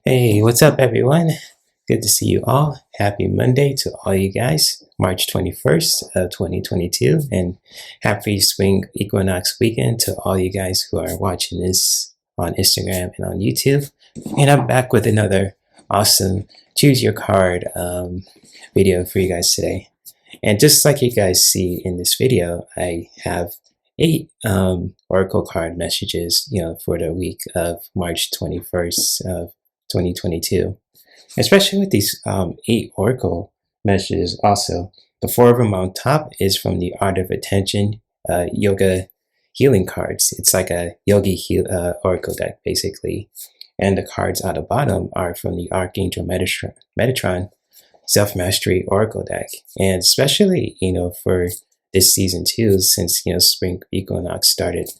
Hey, what's up, everyone? Good to see you all. Happy Monday to all you guys. March 21st of 2022, and happy spring equinox weekend to all you guys who are watching this on Instagram and on YouTube. And I'm back with another awesome choose your card video for you guys today. And just like you guys see in this video, I have 8 oracle card messages, for the week of March 21st of 2022, especially with these 8 oracle messages. Also, the 4 of them on top is from the Art of Attention yoga healing cards. It's like a yogi oracle deck, basically. And the cards at the bottom are from the Archangel Metatron Self-Mastery Oracle deck. And especially, for this season too, since, spring equinox started,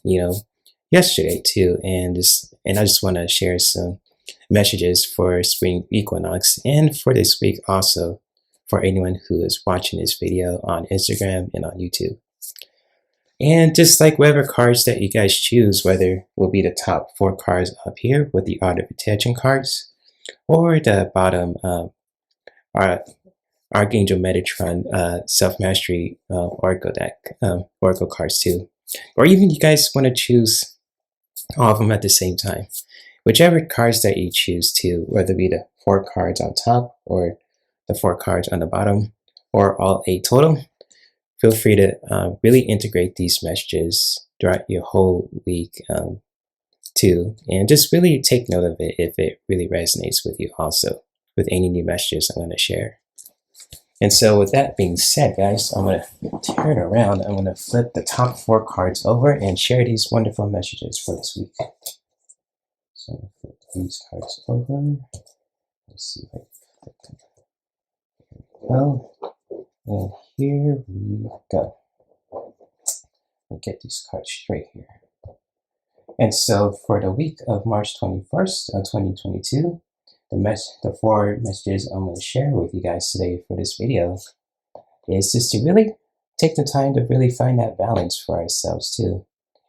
yesterday too. And I just want to share some messages for spring equinox and for this week also for anyone who is watching this video on Instagram and on YouTube. And just like whatever cards that you guys choose, whether will be the top 4 cards up here with the Art of Attention cards, or the bottom Archangel Metatron Self-Mastery Oracle deck, Oracle cards too. Or even you guys want to choose all of them at the same time. Whichever cards that you choose to, whether it be the 4 cards on top or the 4 cards on the bottom, or all 8 total, feel free to really integrate these messages throughout your whole week too, and just really take note of it if it really resonates with you also, with any new messages I'm going to share. And so with that being said, guys, I'm going to turn around. I'm going to flip the top 4 cards over and share these wonderful messages for this week. So I'm going to flip these cards over. Let's see if I can flip them. Here we go. And here we go. We'll get these cards straight here. And so for the week of March 21st of 2022, the 4 messages I'm going to share with you guys today for this video is just to really take the time to really find that balance for ourselves too.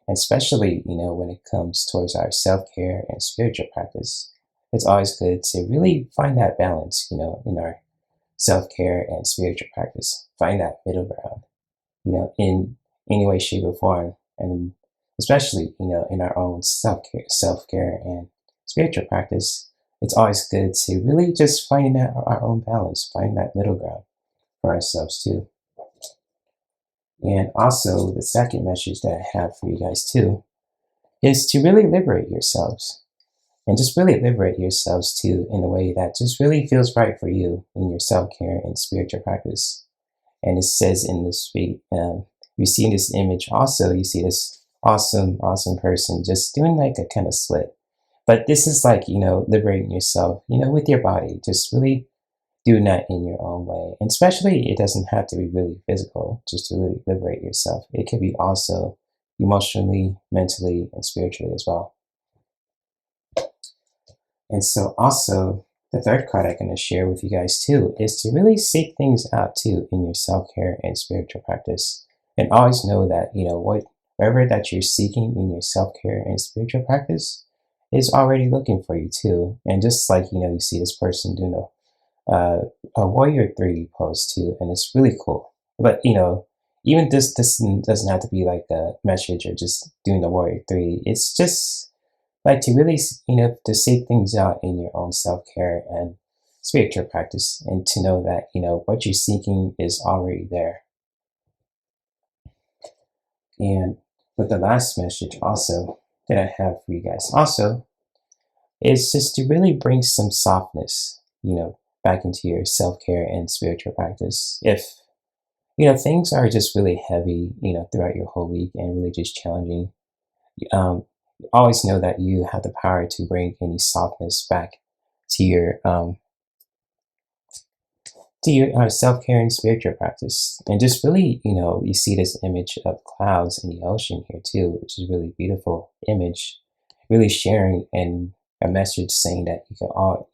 And especially, when it comes towards our self-care and spiritual practice, it's always good to really find that balance, in our self-care and spiritual practice. Find that middle ground, in any way, shape, or form. And especially, in our own self-care and spiritual practice, it's always good to really just find that our own balance, find that middle ground for ourselves too. And also, the second message that I have for you guys too is to really liberate yourselves. And just really liberate yourselves too in a way that just really feels right for you in your self-care and spiritual practice. And it says in this week, you see in this image also, you see this awesome person just doing like a kind of slit. But this is like, liberating yourself, with your body, just really doing that in your own way. And especially, it doesn't have to be really physical, just to really liberate yourself. It could be also emotionally, mentally, and spiritually as well. And so also, the third card I'm going to share with you guys too is to really seek things out too in your self-care and spiritual practice. And always know that, whatever that you're seeking in your self-care and spiritual practice is already looking for you too. And just like, you see this person doing a Warrior 3 pose too, and it's really cool. But, even this doesn't have to be like a message or just doing the Warrior 3. It's just like to really, to seek things out in your own self-care and spiritual practice, and to know that, what you're seeking is already there. And with the last message also that I have for you guys also is just to really bring some softness, back into your self-care and spiritual practice. If, things are just really heavy, throughout your whole week and really just challenging, um, always know that you have the power to bring any softness back to your self-care and spiritual practice. And just really, you see this image of clouds in the ocean here too, which is a really beautiful image, really sharing and a message saying that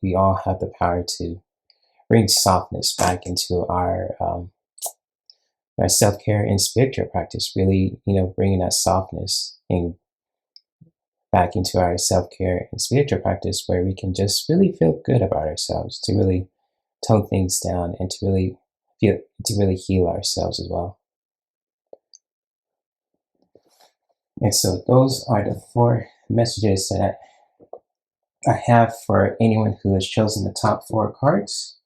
we all have the power to bring softness back into our self-care and spiritual practice, really, bringing that softness and back into our self-care and spiritual practice where we can just really feel good about ourselves, to really tone things down and to really heal ourselves as well. And so those are the 4 messages that I have for anyone who has chosen the top 4 cards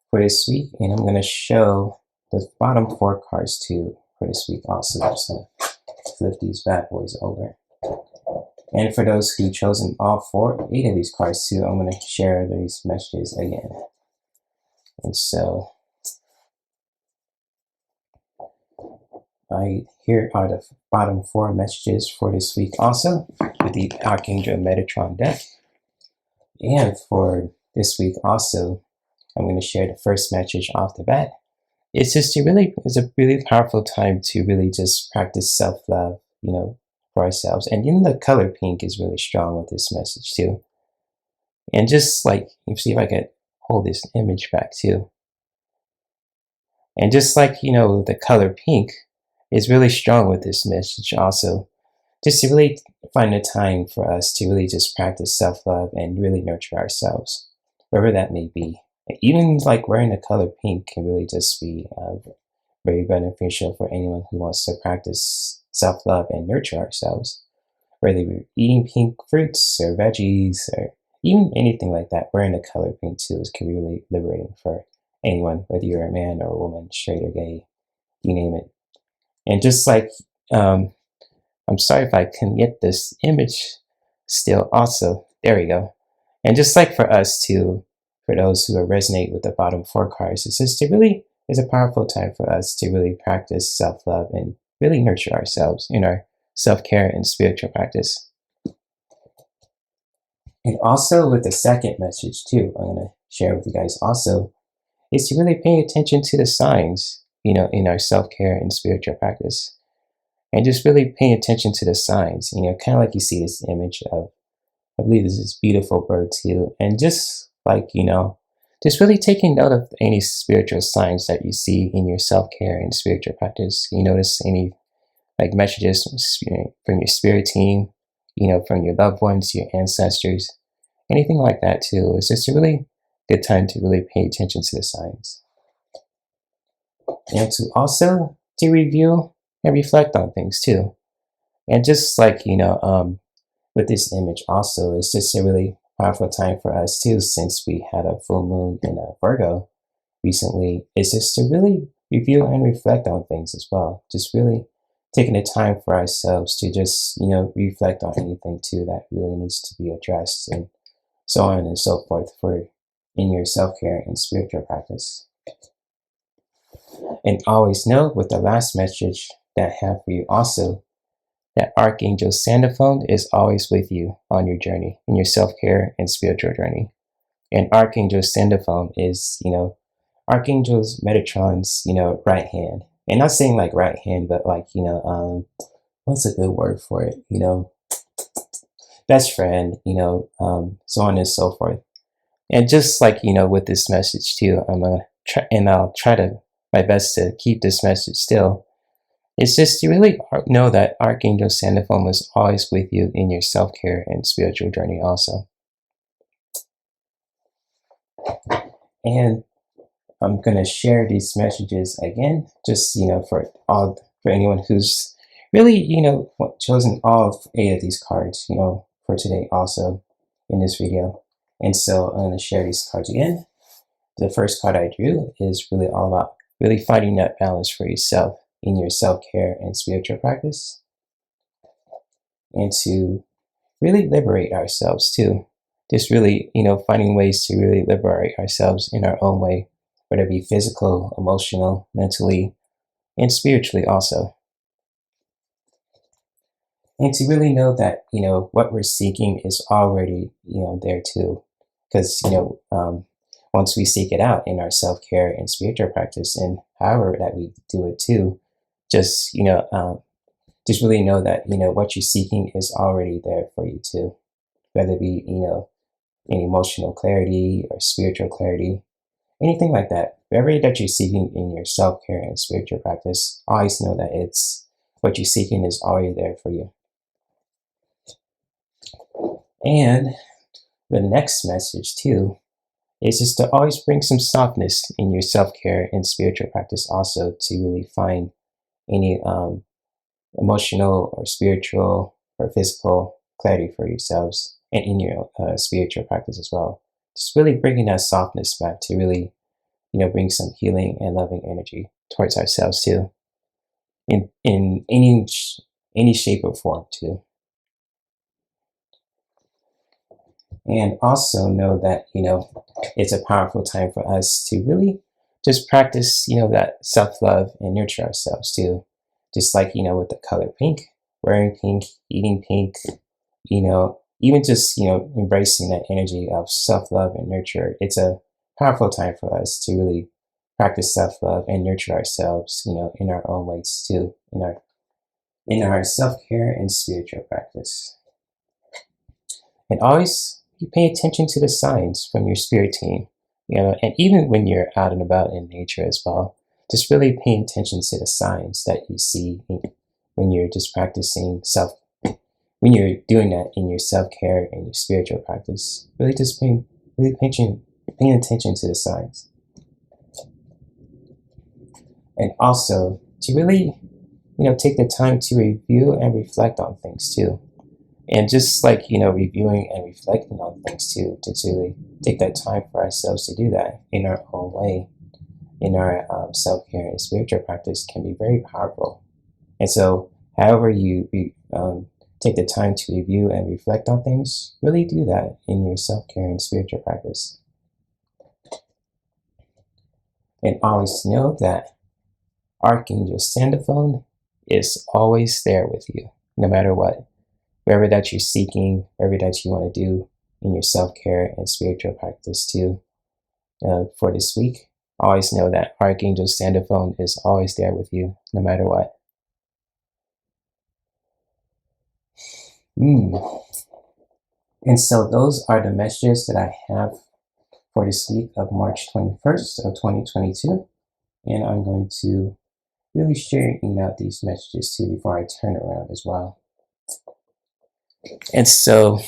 for this week. And I'm going to show the bottom 4 cards too for this week also. I'm just going to flip these bad boys over. And for those who chosen all 8 of these cards too, I'm going to share these messages again. And so here are the bottom 4 messages for this week also with the Archangel Metatron deck. And for this week also, I'm going to share the first message off the bat. It's a really powerful time to really just practice self-love, for ourselves. And even the color pink is really strong with this message too. And just like, you see if I could hold this image back too. And just like, the color pink is really strong with this message also. Just to really find a time for us to really just practice self-love and really nurture ourselves, wherever that may be. Even like wearing the color pink can really just be very beneficial for anyone who wants to practice self-love and nurture ourselves. Whether we're eating pink fruits or veggies or even anything like that, wearing the color pink too can be really liberating for anyone, whether you're a man or a woman, straight or gay, you name it. And just like, I'm sorry if I can get this image still also. There we go. And just like for us too, for those who resonate with the bottom 4 cards, it's a powerful time for us to really practice self-love and really nurture ourselves in our self-care and spiritual practice. And also with the second message too, I'm going to share with you guys also, is to really pay attention to the signs, in our self-care and spiritual practice. And just really paying attention to the signs, kind of like you see this image of, I believe this is beautiful bird too. And just like, just really taking note of any spiritual signs that you see in your self-care and spiritual practice. You notice any like messages from your spirit team, from your loved ones, your ancestors, anything like that too. It's just a really good time to really pay attention to the signs. And to also to review and reflect on things too. And just like, with this image also, it's just a really powerful time for us too, since we had a full moon in Virgo recently. It's just to really review and reflect on things as well. Just really taking the time for ourselves to just, reflect on anything too that really needs to be addressed and so on and so forth for in your self-care and spiritual practice. And always know with the last message that I have for you also, that Archangel Sandalphon is always with you on your journey, in your self-care and spiritual journey. And Archangel Sandalphon is, Archangel Metatron's, right hand. And not saying like right hand, but like, what's a good word for it? Best friend, so on and so forth. And just like, with this message too, I'll try to my best to keep this message still. It's just to really know that Archangel Sandalphon is always with you in your self-care and spiritual journey also. And I'm going to share these messages again, just, for anyone who's really, chosen all 8 of these cards, for today also in this video. And so I'm going to share these cards again. The first card I drew is really all about really finding that balance for yourself in your self-care and spiritual practice, and to really liberate ourselves too. Just really, finding ways to really liberate ourselves in our own way, whether it be physical, emotional, mentally, and spiritually also. And to really know that, what we're seeking is already, there too. Because, once we seek it out in our self-care and spiritual practice and however that we do it too, just, just really know that, what you're seeking is already there for you too. Whether it be, in emotional clarity or spiritual clarity, anything like that. Whatever that you're seeking in your self-care and spiritual practice, always know that it's what you're seeking is already there for you. And the next message too is just to always bring some softness in your self-care and spiritual practice also, to really find any emotional or spiritual or physical clarity for yourselves and in your spiritual practice as well. Just really bringing that softness back to really, bring some healing and loving energy towards ourselves too, in any shape or form too. And also know that, it's a powerful time for us to really just practice, that self-love and nurture ourselves too. Just like, with the color pink, wearing pink, eating pink, even just, embracing that energy of self-love and nurture. It's a powerful time for us to really practice self-love and nurture ourselves, in our own ways too, in our self-care and spiritual practice. And always pay attention to the signs from your spirit team, and even when you're out and about in nature as well, just really pay attention to the signs that you see when you're just practicing when you're doing that in your self-care and your spiritual practice. Really just paying attention to the signs. And also to really, take the time to review and reflect on things too. And just like, reviewing and reflecting on things too, to really take that time for ourselves to do that in our own way, in our self-care and spiritual practice, can be very powerful. And so however you take the time to review and reflect on things, really do that in your self-care and spiritual practice. And always know that Archangel Sandalphon is always there with you, no matter what. Wherever that you're seeking, wherever that you want to do in your self-care and spiritual practice too, for this week, always know that Archangel Sandalphon is always there with you, no matter what. And so those are the messages that I have for this week of March 21st of 2022. And I'm going to really share out these messages too before I turn around as well. And so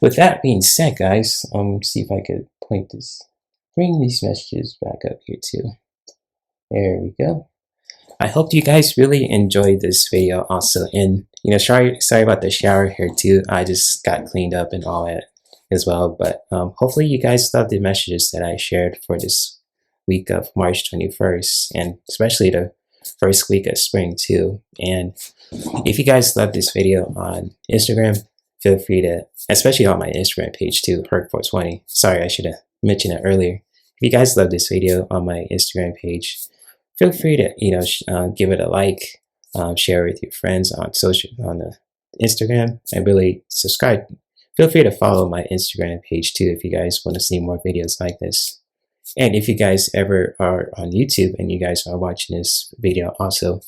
with that being said, guys, see if I could bring these messages back up here too. There we go. I hope you guys really enjoyed this video also. And, sorry about the shower here too. I just got cleaned up and all that as well. But hopefully you guys loved the messages that I shared for this week of March 21st, and especially the first week of spring too. And if you guys love this video on Instagram, feel free to, especially on my Instagram page too, Herc420. Sorry, I should have mentioned it earlier. If you guys love this video on my Instagram page, feel free to, give it a like, share with your friends on the Instagram, and really subscribe. Feel free to follow my Instagram page too if you guys want to see more videos like this. And if you guys ever are on YouTube and you guys are watching this video also,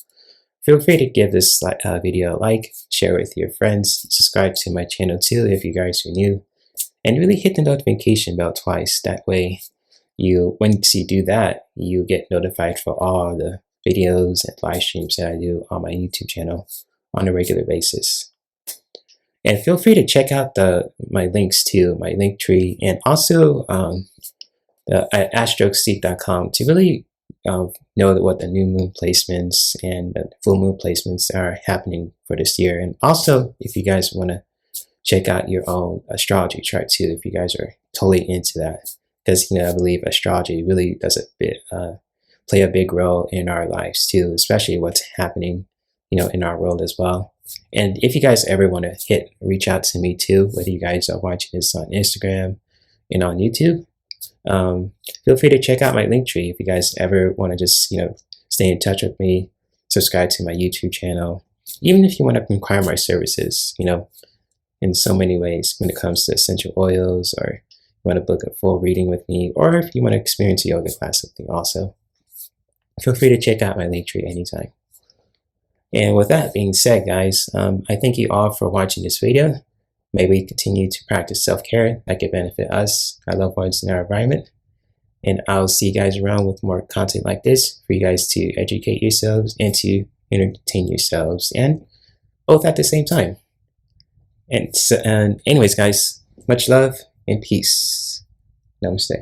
feel free to give this video a like, share with your friends, subscribe to my channel too if you guys are new, and really hit the notification bell twice. That way, once you do that, you get notified for all the videos and live streams that I do on my YouTube channel on a regular basis. And feel free to check out my links too, my link tree, and also at astrology.com to really know what the new moon placements and the full moon placements are happening for this year. And also, if you guys want to check out your own astrology chart too, if you guys are totally into that, because I believe astrology really does play a big role in our lives too, especially what's happening in our world as well. And if you guys ever want to reach out to me too, whether you guys are watching this on Instagram and on YouTube, feel free to check out my link tree if you guys ever want to just stay in touch with me, subscribe to my YouTube channel. Even if you want to inquire my services, you know, in so many ways when it comes to essential oils, or you want to book a full reading with me, or if you want to experience a yoga class with me also, feel free to check out my linktree anytime. And with that being said, guys, I thank you all for watching this video. May we continue to practice self-care that can benefit us, our loved ones, and our environment. And I'll see you guys around with more content like this for you guys to educate yourselves and to entertain yourselves, and both at the same time. And anyways, guys, much love and peace. Namaste.